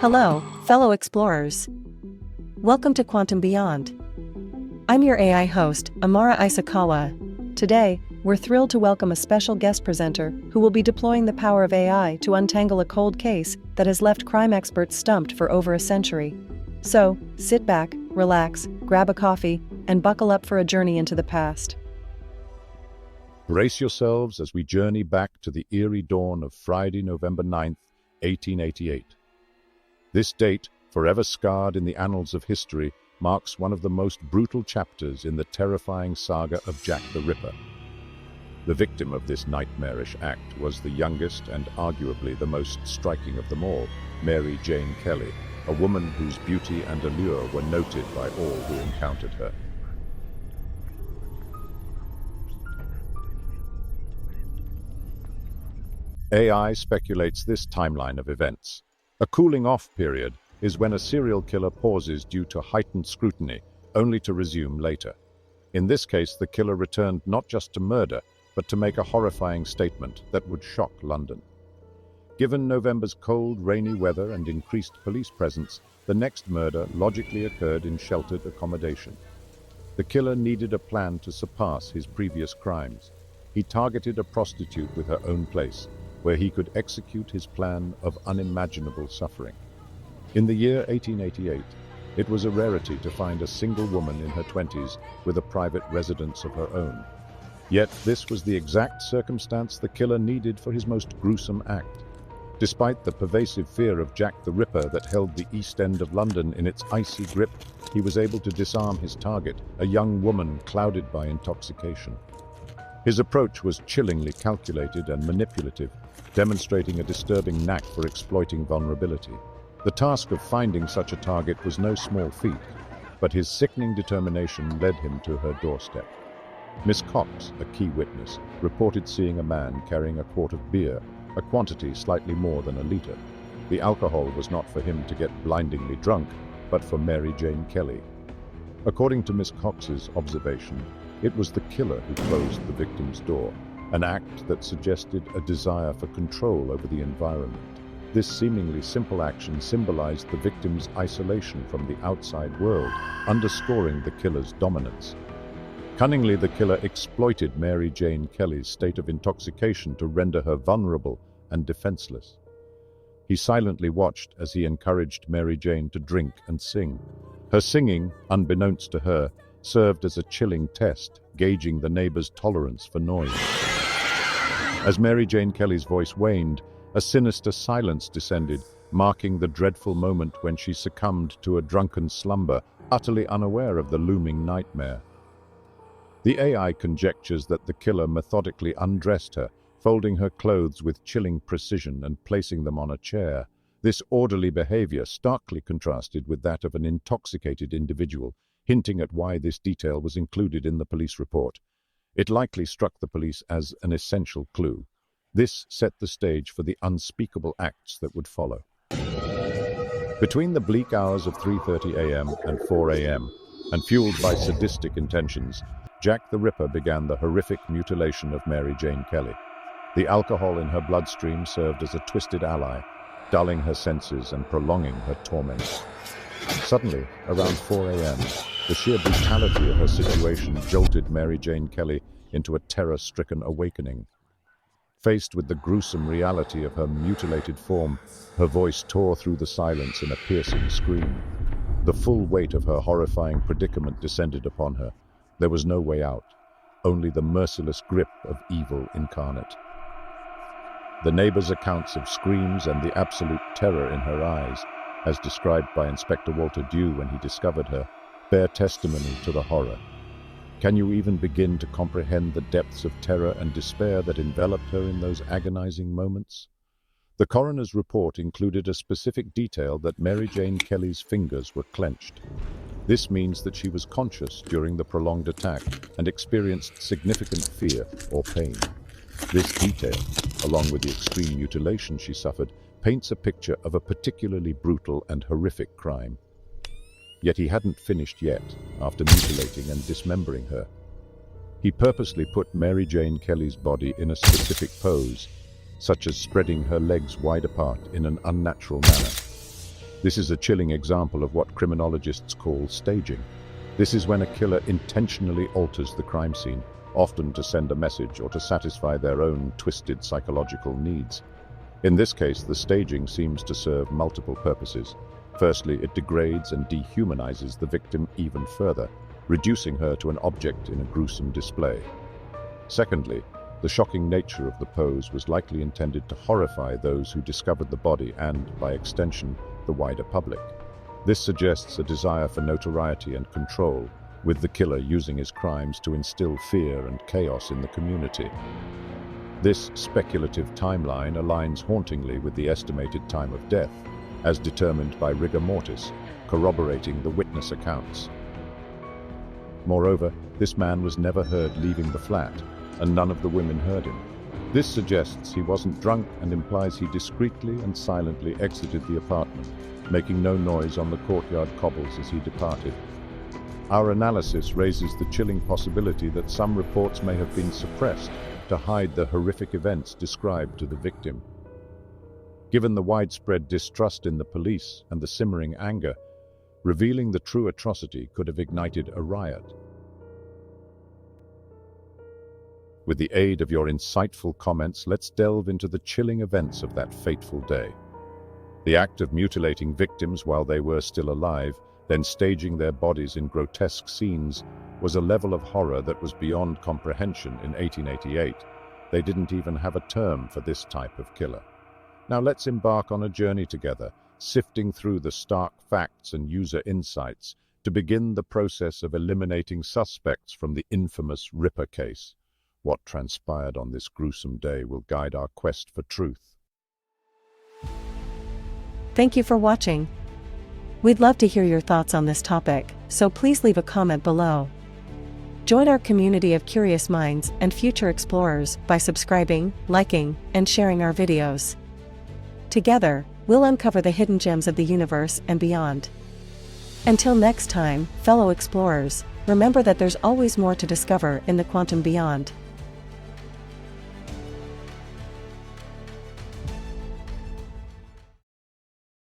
Hello, fellow explorers. Welcome to Quantum Beyond. I'm your AI host, Amara Isakawa. Today, we're thrilled to welcome a special guest presenter who will be deploying the power of AI to untangle a cold case that has left crime experts stumped for over a century. So, sit back, relax, grab a coffee, and buckle up for a journey into the past. Brace yourselves as we journey back to the eerie dawn of Friday, November 9th, 1888. This date, forever scarred in the annals of history, marks one of the most brutal chapters in the terrifying saga of Jack the Ripper. The victim of this nightmarish act was the youngest and arguably the most striking of them all, Mary Jane Kelly, a woman whose beauty and allure were noted by all who encountered her. AI speculates this timeline of events. A cooling-off period is when a serial killer pauses due to heightened scrutiny, only to resume later. In this case, the killer returned not just to murder, but to make a horrifying statement that would shock London. Given November's cold, rainy weather and increased police presence, the next murder logically occurred in sheltered accommodation. The killer needed a plan to surpass his previous crimes. He targeted a prostitute with her own place, where he could execute his plan of unimaginable suffering. In the year 1888, it was a rarity to find a single woman in her 20s with a private residence of her own. Yet this was the exact circumstance the killer needed for his most gruesome act. Despite the pervasive fear of Jack the Ripper that held the East End of London in its icy grip, he was able to disarm his target, a young woman clouded by intoxication. His approach was chillingly calculated and manipulative, demonstrating a disturbing knack for exploiting vulnerability. The task of finding such a target was no small feat, but his sickening determination led him to her doorstep. Miss Cox, a key witness, reported seeing a man carrying a quart of beer, a quantity slightly more than a liter. The alcohol was not for him to get blindingly drunk, but for Mary Jane Kelly. According to Miss Cox's observation, it was the killer who closed the victim's door, an act that suggested a desire for control over the environment. This seemingly simple action symbolized the victim's isolation from the outside world, underscoring the killer's dominance. Cunningly, the killer exploited Mary Jane Kelly's state of intoxication to render her vulnerable and defenseless. He silently watched as he encouraged Mary Jane to drink and sing. Her singing, unbeknownst to her, served as a chilling test, gauging the neighbors' tolerance for noise. As Mary Jane Kelly's voice waned, a sinister silence descended, marking the dreadful moment when she succumbed to a drunken slumber, utterly unaware of the looming nightmare. The AI conjectures that the killer methodically undressed her, folding her clothes with chilling precision and placing them on a chair. This orderly behavior starkly contrasted with that of an intoxicated individual, hinting at why this detail was included in the police report. It likely struck the police as an essential clue. This set the stage for the unspeakable acts that would follow. Between the bleak hours of 3:30 a.m. and 4 a.m., and fueled by sadistic intentions, Jack the Ripper began the horrific mutilation of Mary Jane Kelly. The alcohol in her bloodstream served as a twisted ally, dulling her senses and prolonging her torment. Suddenly, around 4 a.m., the sheer brutality of her situation jolted Mary Jane Kelly into a terror-stricken awakening. Faced with the gruesome reality of her mutilated form, her voice tore through the silence in a piercing scream. The full weight of her horrifying predicament descended upon her. There was no way out, only the merciless grip of evil incarnate. The neighbors' accounts of screams and the absolute terror in her eyes, as described by Inspector Walter Dew when he discovered her, bear testimony to the horror. Can you even begin to comprehend the depths of terror and despair that enveloped her in those agonizing moments? The coroner's report included a specific detail that Mary Jane Kelly's fingers were clenched. This means that she was conscious during the prolonged attack and experienced significant fear or pain. This detail, along with the extreme mutilation she suffered, paints a picture of a particularly brutal and horrific crime. Yet he hadn't finished yet, after mutilating and dismembering her. He purposely put Mary Jane Kelly's body in a specific pose, such as spreading her legs wide apart in an unnatural manner. This is a chilling example of what criminologists call staging. This is when a killer intentionally alters the crime scene, often to send a message or to satisfy their own twisted psychological needs. In this case, the staging seems to serve multiple purposes. Firstly, it degrades and dehumanizes the victim even further, reducing her to an object in a gruesome display. Secondly, the shocking nature of the pose was likely intended to horrify those who discovered the body and, by extension, the wider public. This suggests a desire for notoriety and control, with the killer using his crimes to instill fear and chaos in the community. This speculative timeline aligns hauntingly with the estimated time of death, as determined by rigor mortis, corroborating the witness accounts. Moreover, this man was never heard leaving the flat, and none of the women heard him. This suggests he wasn't drunk and implies he discreetly and silently exited the apartment, making no noise on the courtyard cobbles as he departed. Our analysis raises the chilling possibility that some reports may have been suppressed to hide the horrific events described to the victim. Given the widespread distrust in the police and the simmering anger, revealing the true atrocity could have ignited a riot. With the aid of your insightful comments, let's delve into the chilling events of that fateful day. The act of mutilating victims while they were still alive, then staging their bodies in grotesque scenes, was a level of horror that was beyond comprehension in 1888. They didn't even have a term for this type of killer. Now let's embark on a journey together, sifting through the stark facts and user insights to begin the process of eliminating suspects from the infamous Ripper case. What transpired on this gruesome day will guide our quest for truth. Thank you for watching. We'd love to hear your thoughts on this topic, so please leave a comment below. Join our community of curious minds and future explorers by subscribing, liking, and sharing our videos. Together, we'll uncover the hidden gems of the universe and beyond. Until next time, fellow explorers, remember that there's always more to discover in the quantum beyond.